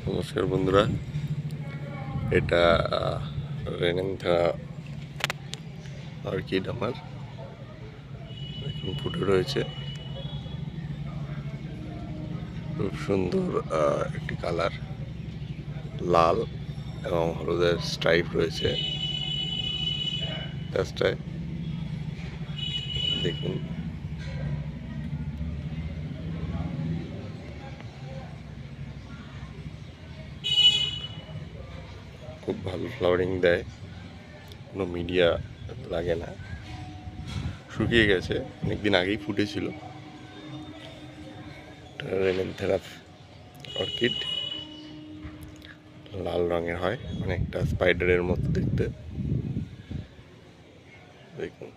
নমস্কার বন্ধুরা, এটা রেনেনথা অর্কিড আমার এখন ফুটে রয়েছে। খুব সুন্দর একটি কালার, লাল এবং হলুদের স্ট্রাইপ রয়েছে গাছটায়। দেখুন, খুব ভালো ফ্লাওয়ারিং দেয়, কোনো মিডিয়া লাগে না। শুকিয়ে গেছে, অনেকদিন আগেই ফুটেছিল। রেনেনথেরা অর্কিড লাল রঙের হয়, অনেকটা স্পাইডারের মতো দেখতে। দেখুন।